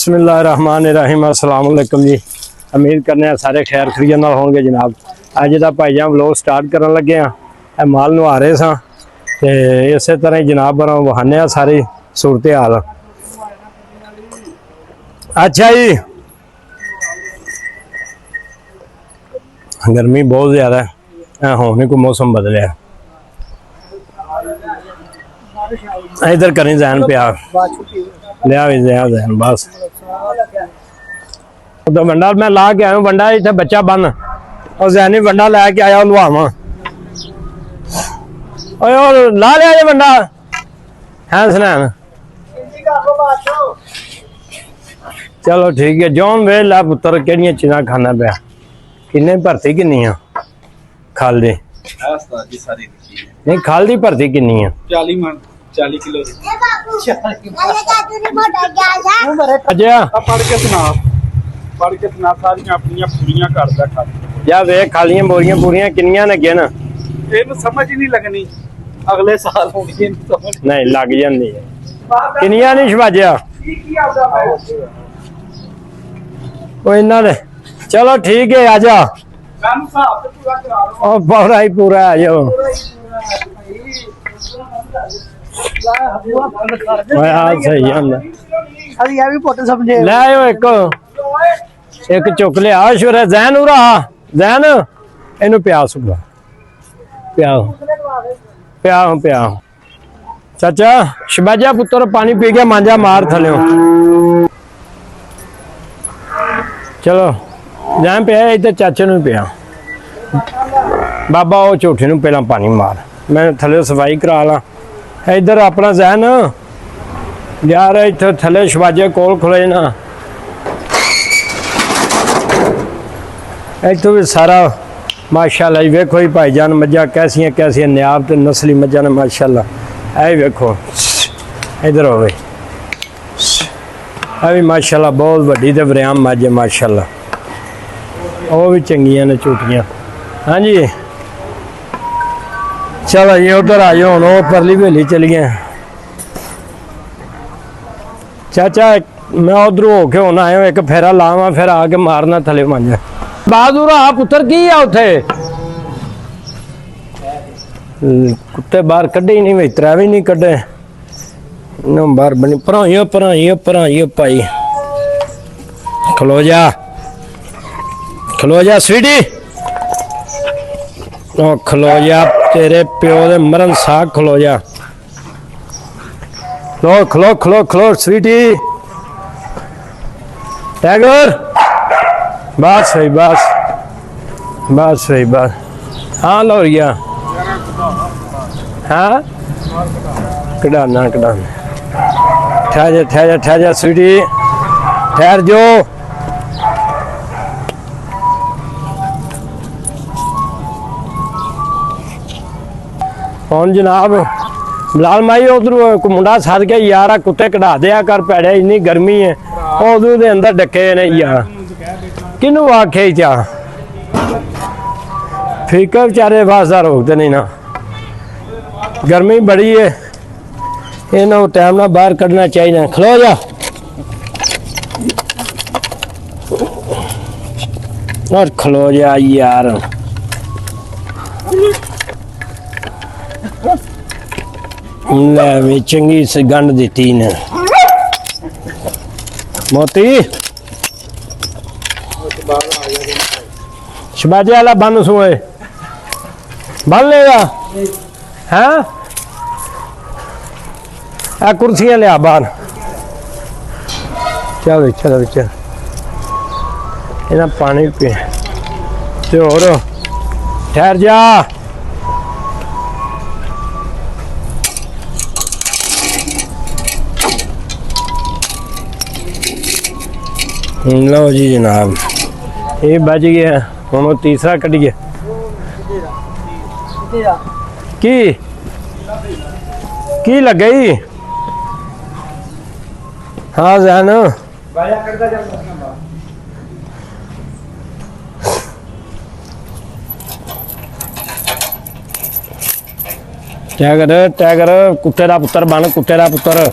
बिस्मिल्लाहिर्रहमानिर्रहीम अस्सलाम वालेकुम जी। उम्मीद करने सारे खैर खरीत नाल होंगे जनाब। अज दा भाईजान व्लॉग स्टार्ट करन लगे हैं। माल नुआ रहे सां ते इस तरह ही जनाब बरों वहाने सारी सूरत हाल। अच्छा जी, गर्मी बहुत ज़्यादा है, होने को मौसम बदलिया। इधर करें जहन प्या लिया भी जहन बस तो बंडा मैं ला के आया हूँ। बंडा इतने बच्चा बन और जहनी बंडा लैके आया लुआवा ला लिया जी बंडा है सनैन। चलो ठीक है जौन वे ला पुत्र केड़ियां चीज़ां खाना पाया किन्ने भर्ती किन्नी आ खाल दी नहीं खाल दी भर्ती किन्नी आ 40 किलो पढ़ के सुना सारियां अपनियां पूरियां करदा खाली या वे खालियां बोरियां पूरियां किन्नियां लगे ना ਇਹਨੂੰ समझ ही नहीं लगनी अगले साल होनी ਇਹਨੂੰ समझ नहीं लग जाती है किन्नियां नहीं शबाजिया की आउदा वो इन्ना दे। चलो ठीक है आजा मैं हिसाब से पूरा करा लो और पूरा ही पूरा आ जाओ सही है अरे ये भी पोटे समझे ले आयो एक चुक लिया शुर जैन उरा जैन इनू प्या सुबह प्या प्या प्या चाचा शबाजा पुत्र पानी पी के मांझा मार थले चलो जैन पिया इधर चाचे नू पिया बाबा वो झूठे नू पहला पानी मार मैं थले सफाई करा ला इधर अपना जहन यार इतने थले शबाजे कोल खुले ना इतों भी सारा माशाल्लाह वेखो ही भाईजान मझा कैसियां कैसियां नियाब तो नस्ली मझा ने माशाल्लाह ऐ वेखो इधर हो गई भी माशाल्लाह बहुत वड्डी ते वरियाम मझ है माशाल्लाह वो भी चंगियां ने झूठियां। हाँ जी चलो ये उधर आ जाओ वो परली वेली चली गए चाचा मैं उधर होके होना आया एक फेरा लावा फिर आके मारना थले मांझा बहादुर आ पुत्र की है उथे कुत्ते बाहर कड्डे ही नहीं भाई त्रै भी नहीं कड्डे बाहर बनी भराइयो भराइयो भराइयो भाई खलो जा स्वीटी ओ खलो जा तेरे प्यो दे मरन साग खलो जा लो खलो खलो खलो स्वीटी टाइगर बस सही बस सही बस हाँ लोरिया हाँ कढ़ाना ठहर जा स्वीटी ठहर जो कौन जनाब बिलाल माई उधर को मुंडा सद के यार कुत्ते कढ़ा दिया कर पैड़े इन्नी गर्मी है उधर दे अंदर डके ने यार किनू आखे चा फीका बेचारे वास्ता रोकते नहीं ना गर्मी बड़ी है इन्हों टाइम ना बाहर कढ़ना चाहिए। खलो जा और खलो जा यार ले चंगी से गंढ दी ने मोती शबाजे वाला बन सोए बन लेगा हैं आ कुर्सियां लिया बाहर चल चल चल इन्हें पानी पी और ठहर जा लो जी जनाब ये बच गया हम तीसरा कटिए की लग गई हाँ जहन टैगर कुत्ते का पुत्र बन कुत्ते का पुत्र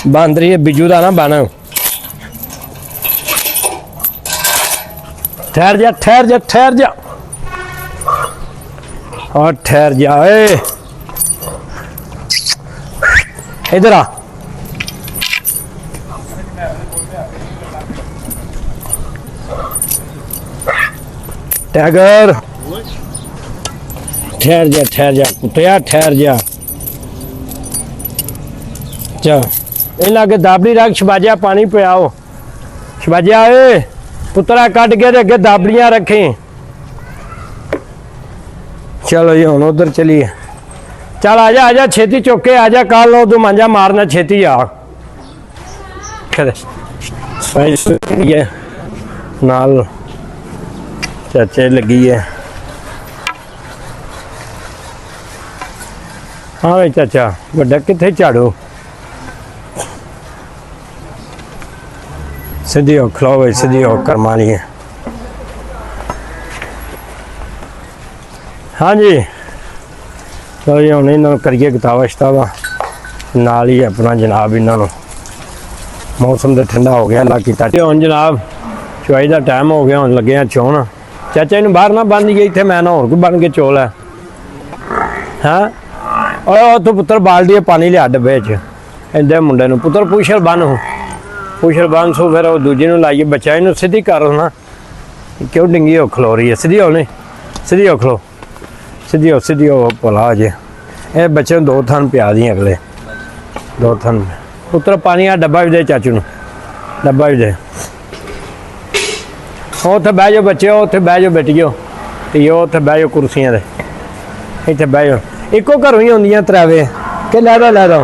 बांदरी बिजू का ना बन ठहर जा ठहर जा ठहर जा और ठहर जा। इधर आ। टाइगर ठहर जा कुत्तिया ठहर जा। चल इन आगे दाबड़ी रख शबाजिया पानी पियाओ। शबाजिया पुत्रा कट के अगे दाबड़ियां रखे। चलो जी हम उधर चलिए। चल आजा आजा छेती चौके आजा काल लो तू मांझा मारना छेती आ नाल चाचे लगी है। हाँ भाई चाचा बड़ा किथे झाड़ू सीधी हो खलो भाई सीधी हो कर मारी है। हाँ जी तो जी हम इन्होंने करिए किताबा शिताबा नाल ही अपना जनाब इन्हों मौसम तो ठंडा हो गया अल्लाह किया। हम जनाब चुआई का टाइम हो गया हम लगे हैं चोन। चाचा इन बाहर ना बन गई इतने मैं ना होर कोई बन के चोल है। हाँ और तू पुत्र बाल्टी पानी लिया डब्बे च इधर मुंडे नूं पुत्र पूछल बन सो फिर वो दूजे नूं लाइए बच्चा इनू सीधी कर ना क्यों डिंगी हो खलो रही है। सीधी हो नहीं सीधी हो खलो सीधी हो भला जे ये बच्चे दो थन पिया दी अगले दो थन पुत्र पानी आ डब्बा भी दे चाचू नूं डब्बा भी दे। उत्थे बह जाओ बच्चे उत्थे बह जाओ बेटियो धीओ उत्थे बह जाओ कुर्सियां दे इत्थे बह जाओ। इक्को घरों ही आउंदियां त्रैवे कि लै दो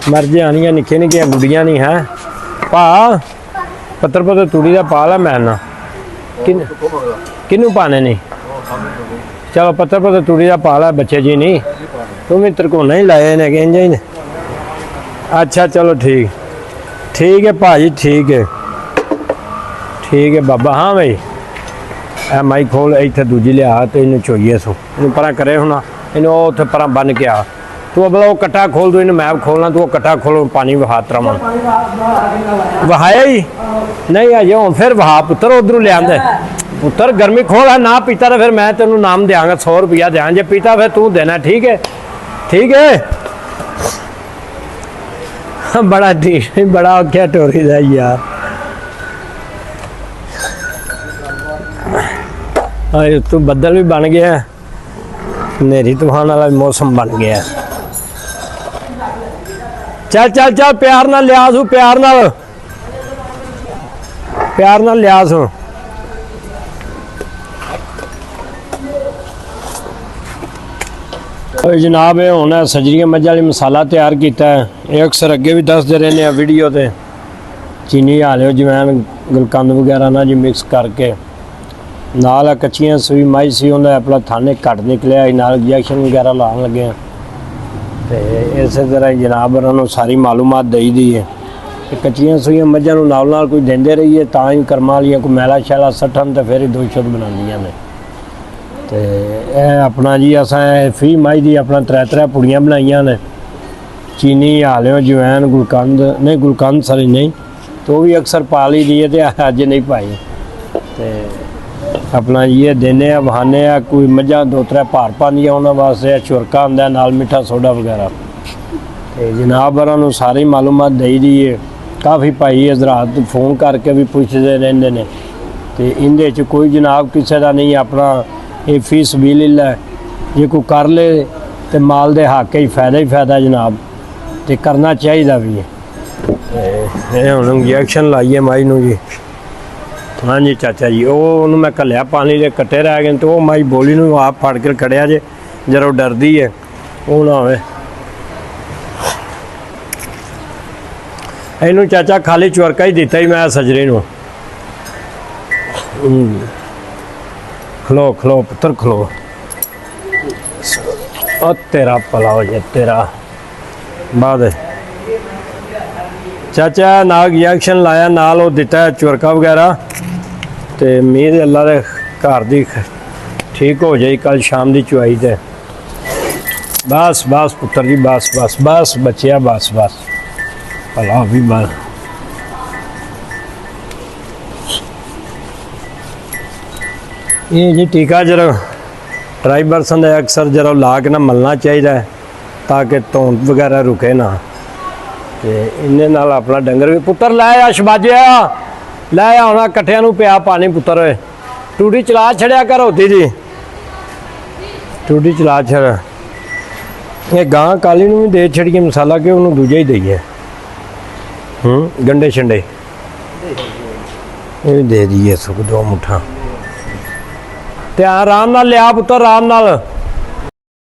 मर्जी आनियां निक्कियां निक्कियां गुड्डियां नहीं है भा पत्तर तूड़ी का पा ला मैं ना किनू पाने नहीं। चलो पत्तर तूड़ी का पा ला बच्चे जी नहीं तू भी तरकोना ही लाए ने कि इंज ही ने। अच्छा चलो ठीक है भाजी ठीक है बाबा। हाँ भाई ए माई खोल इतने दूजी लिया तो इन्हू चोईए सो इन पर करे होना इन्हू उत्थे पर बन के आ तू अब वो कट्टा खोल दो इन मैप खोलना तू कट्टा खोलो पानी वहा तरा वहाया ही नहीं आ जाओ फिर वहा पुत्र उधरों लिया पुत्र गर्मी खोल है ना पीता तो फिर मैं तेन नाम देंगा 100 रुपया दें जे पीता फिर तू देना ठीक है। बड़ा ठीक बड़ा औख्या टोरी का यार तू बदल भी बन गया नेरी तूफान वाला मौसम बन गया। चल चल चल प्यार नाल लिया सू प्यार नाल लिया सू। जनाब हुण सजरियां मझां वाली मसाला तैयार किया है। ये अक्सर अगे भी दसते रहने हैं वीडियो ते चीनी हालियो जवैन गुलकंद वगैरह ना जी मिक्स करके नाल कच्चियां सूई माई सी उन्हें अपना थाने घट निकलिया नाल इंजैक्शन वगैरह लाने लगे हैं। तो इस तरह जनाब उन्होंने सारी मालूमात दई दी है कि कच्चियां सूइयां मझां नूं नाल कोई देंदे रहिए तां ही कर्मां वालियां कोई मैला शैला सट्टन तो फिर ही दुध शुद्ध बनांदियां ने। तो यह अपना जी असें फी माई दी अपना 3 पुड़ियां बनाइयां ने चीनी हालियो जवैन गुलकंद सारी नहीं तो भी अक्सर पा ली दी है तो अज नहीं पाई। तो अपना ये देने बहाने कोई मझां 2-3 भार पादियां उन्होंने वास्ते चुरका आंदा नाल मिठा सोडा वगैरह। तो जनाब उन्होंने सारी मालूमात दई दी है। काफ़ी भाई हज़रात फोन करके भी पूछते रहते हैं। तो इहदे कोई जनाब किसी का नहीं अपना ये फी सबील है जे कोई कर ले तो माल दे हक ही फायदा जनाब तो करना चाहिए भी है। हुण इंजैक्शन लाइए माई नूं जी। हाँ जी चाचा जी वो मैं घलिया पानी के कट्टे रह गए तो वो माई बोली नूं आप फड़ के खड़िया जे जरा डरदी है वो ना होवे। इनू चाचा खाली चुरका ही दिता ही मैं सजरे नूं। खलो खलो पुत्र खलो और तेरा भला हो जाए तेरा बाद चाचा नाग इंजैक्शन लाया नाल वो दिता है चुरका वगैरह। तो उम्मीद अल्लाह के घर दी ठीक हो जाए कल शाम की चुआई ते बस पुत्र जी बस बच्चिया बस भला भी बस ਇਹ ਜੀ ਟੀਕਾ ਜਰਾ ਟ੍ਰਾਈਬਰਸਨ ਦਾ ਅਕਸਰ ਜਰਾ ਲਾ ਕੇ ਨਾ ਮਲਣਾ ਚਾਹੀਦਾ ਹੈ ਤਾਂ ਕਿ ਧੌਂਦ ਵਗੈਰਾ ਰੁਕੇ ਨਾ। ਤੇ ਇਹਨੇ ਨਾਲ ਆਪਣਾ ਡੰਗਰ ਵੀ ਪੁੱਤਰ ਲੈ ਆ ਸ਼ਬਾਜਿਆ ਲੈ ਆ ਹੁਣ ਇਕੱਠਿਆਂ ਨੂੰ ਪਿਆ ਪਾਣੀ ਪੁੱਤਰ ਓਏ। ਟੂਟੀ ਚਲਾ ਛੜਿਆ ਕਰ ਹੋਤੀ ਜੀ ਟੂਟੀ ਚਲਾ ਛੜ। ਇਹ ਗਾਂ ਕਾਲੀ ਨੂੰ ਵੀ ਦੇ ਛੜੀਏ ਮਸਾਲਾ ਕਿ ਉਹਨੂੰ ਦੂਜਾ ਹੀ ਦਈਏ ਗੰਡੇ ਛੰਡੇ ਇਹ ਦੇ ਦਈਏ ਸੁੱਕ 2 ਮੁੱਠਾ। ਤੇ ਆਰਾਮ ਨਾਲ ਲਿਆ ਪੁੱਤਰ ਆਰਾਮ ਨਾਲ।